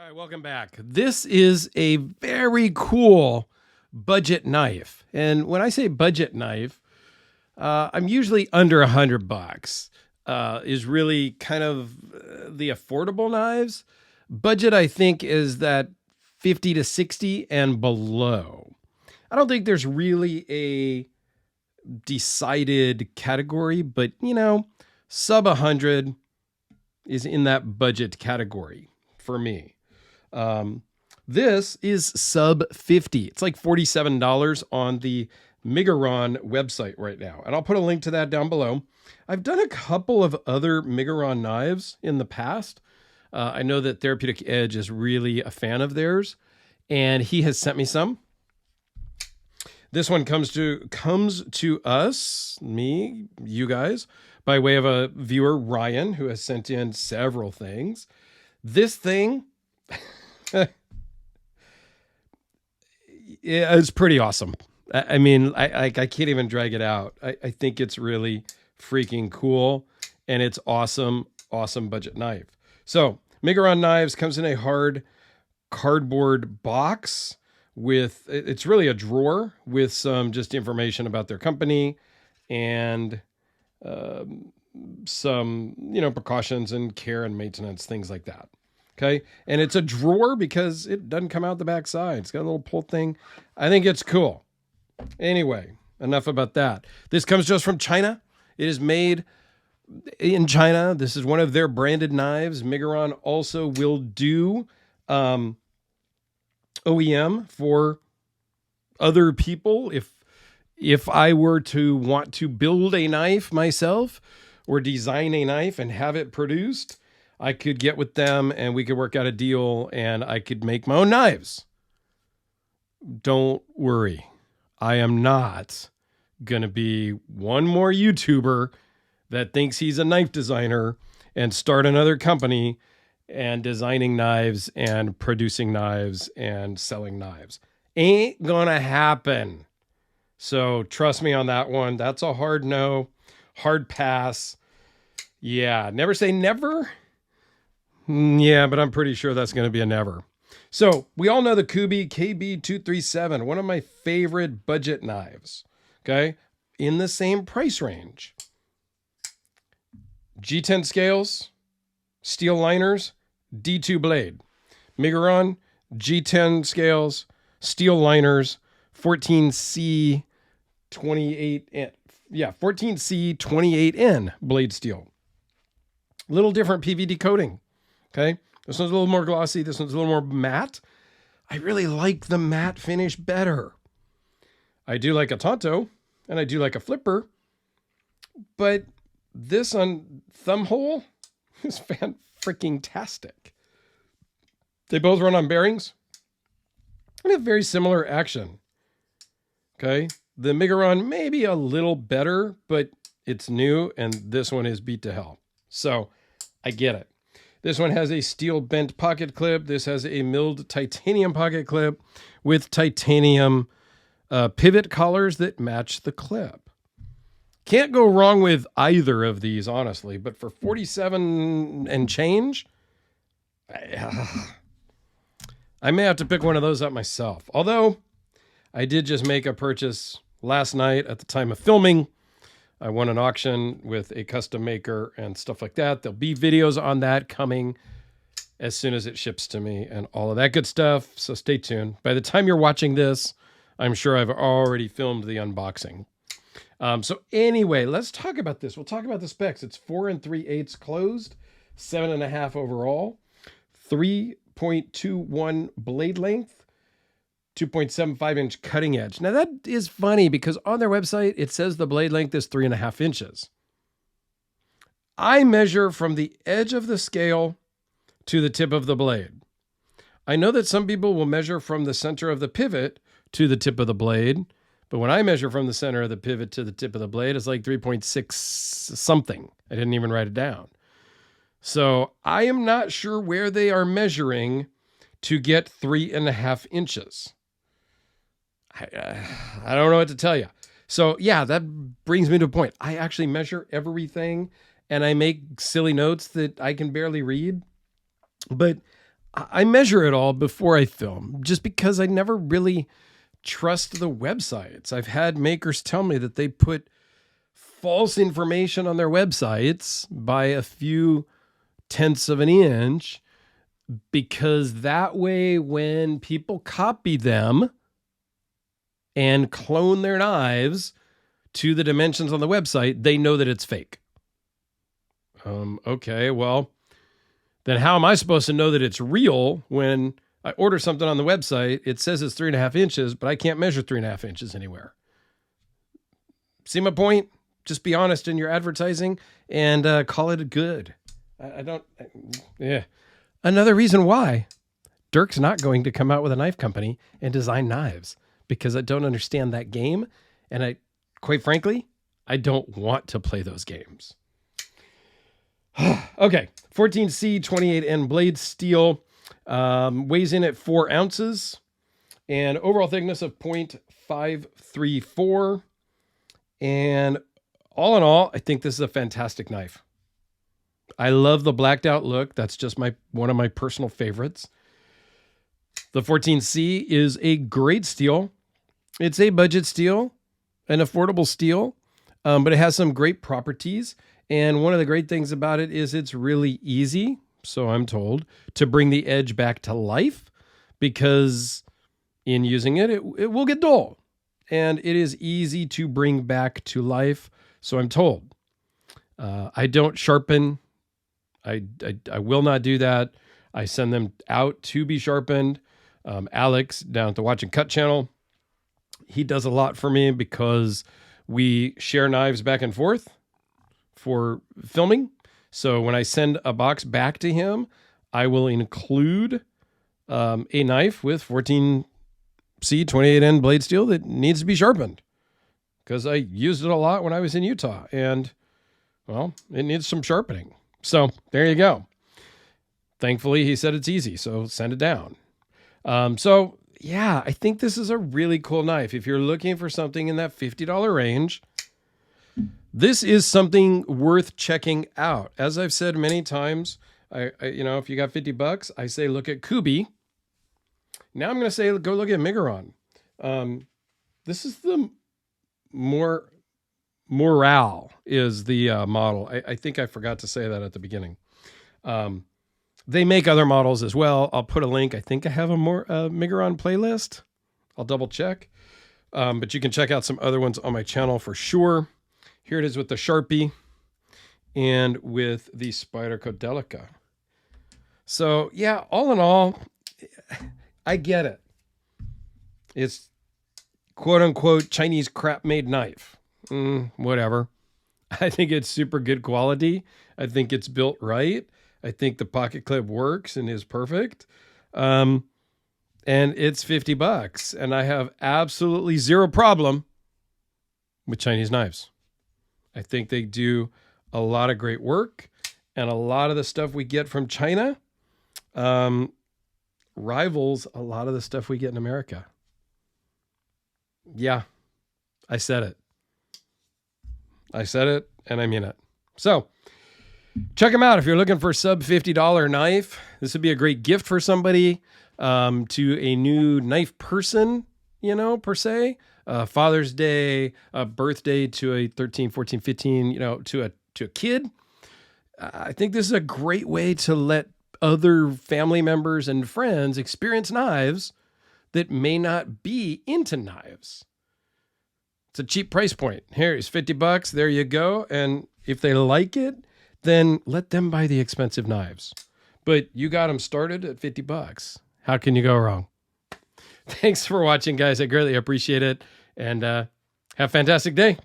right, welcome back. This is a very cool budget knife. And when I say budget knife, I'm usually under $100. Is really kind of the affordable knives. Budget, I think, is that 50 to 60 and below. I don't think there's really a decided category, but sub 100 is in that budget category for me. This is sub 50. It's like $47 on the Miguron website right now. And I'll put a link to that down below. I've done a couple of other Miguron knives in the past. I know that Therapeutic Edge is really a fan of theirs, and he has sent me some. This one comes to us, me, you guys, by way of a viewer, Ryan, who has sent in several things. This thing is pretty awesome. I mean, I can't even drag it out. I think it's really freaking cool, and it's awesome budget knife. So Miguron knives comes in a hard cardboard box with, it's really a drawer with some just information about their company and some, precautions and care and maintenance, things like that. Okay. And it's a drawer because it doesn't come out the back side. It's got a little pull thing. I think it's cool. Anyway, enough about that. This comes just from China. It is made in China. This is one of their branded knives. Miguron also will do OEM for other people. If I were to want to build a knife myself or design a knife and have it produced, I could get with them and we could work out a deal and I could make my own knives. Don't worry. I am not going to be one more YouTuber that thinks he's a knife designer and start another company and designing knives and producing knives and selling knives. Ain't gonna happen. So trust me on that one. That's a hard no, hard pass. Yeah, never say never. Yeah, but I'm pretty sure that's going to be a never. So we all know the Kubi KB237, one of my favorite budget knives. Okay, in the same price range. G10 scales, steel liners, D2 blade. Miguron, G10 scales, steel liners, 14C 28N. Yeah, 14C 28N blade steel. Little different PVD coating. Okay, this one's a little more glossy. This one's a little more matte. I really like the matte finish better. I do like a Tonto, and I do like a flipper, but this on thumb hole is fan-freaking-tastic. They both run on bearings and have very similar action. Okay, the Miguron may be a little better, but it's new, and this one is beat to hell. So I get it. This one has a steel bent pocket clip. This has a milled titanium pocket clip with titanium pivot collars that match the clip. Can't go wrong with either of these, honestly, but for 47 and change, I may have to pick one of those up myself. Although I did just make a purchase last night at the time of filming. I won an auction with a custom maker and stuff like that. There'll be videos on that coming as soon as it ships to me and all of that good stuff. So stay tuned. By the time you're watching this, I'm sure I've already filmed the unboxing. So anyway, let's talk about this. We'll talk about the specs. It's 4 3/8 closed, 7.5 overall, 3.21 blade length, 2.75 inch cutting edge. Now that is funny because on their website, it says the blade length is 3.5 inches. I measure from the edge of the scale to the tip of the blade. I know that some people will measure from the center of the pivot to the tip of the blade, but when I measure from the center of the pivot to the tip of the blade, it's like 3.6 something. I didn't even write it down. So I am not sure where they are measuring to get 3.5 inches. I don't know what to tell you. So yeah, that brings me to a point. I actually measure everything and I make silly notes that I can barely read, but I measure it all before I film, just because I never really trust the websites. I've had makers tell me that they put false information on their websites by a few tenths of an inch, because that way when people copy them and clone their knives to the dimensions on the website, they know that it's fake. Okay, well, then how am I supposed to know that it's real when I order something on the website? It says it's 3.5 inches, but I can't measure 3.5 inches anywhere. See my point? Just be honest in your advertising and call it a good. Yeah. Another reason why Dirk's not going to come out with a knife company and design knives, because I don't understand that game. And quite frankly, I don't want to play those games. Okay, 14C 28N blade steel, weighs in at 4 ounces, and overall thickness of 0.534. And all in all, I think this is a fantastic knife. I love the blacked out look. That's just one of my personal favorites. The 14C is a great steel. It's a budget steel, an affordable steel, but it has some great properties. And one of the great things about it is it's really easy, so I'm told, to bring the edge back to life, because in using it, it will get dull. And it is easy to bring back to life, so I'm told. I don't sharpen. I will not do that. I send them out to be sharpened. Alex down at the Watch and Cut channel, he does a lot for me because we share knives back and forth for filming. So when I send a box back to him, I will include a knife with 14C 28N blade steel that needs to be sharpened, because I used it a lot when I was in Utah, and well, it needs some sharpening. So there you go. Thankfully, he said it's easy, so send it down. So yeah, I think this is a really cool knife. If you're looking for something in that $50 range, this is something worth checking out. As I've said many times, I if you got $50, I say look at Kubi. Now I'm going to say go look at Miguron. This is the Moyarl is the model. I think I forgot to say that at the beginning. They make other models as well. I'll put a link. I think I have a Miguron playlist. I'll double check. But you can check out some other ones on my channel for sure. Here it is with the Sharpie and with the Spyderco Delica. So yeah, all in all, I get it. It's quote unquote Chinese crap made knife. Whatever. I think it's super good quality. I think it's built right. I think the pocket clip works and is perfect. And it's $50. And I have absolutely zero problem with Chinese knives. I think they do a lot of great work, and a lot of the stuff we get from China rivals a lot of the stuff we get in America. Yeah, I said it. I said it, and I mean it. So check them out if you're looking for a sub $50 knife. This would be a great gift for somebody, to a new knife person, per se. Father's Day, a birthday to a 13, 14, 15, to a kid. I think this is a great way to let other family members and friends experience knives that may not be into knives. It's a cheap price point. Here is $50. There you go. And if they like it, then let them buy the expensive knives. But you got them started at $50. How can you go wrong? Thanks for watching, guys. I greatly appreciate it. And have a fantastic day.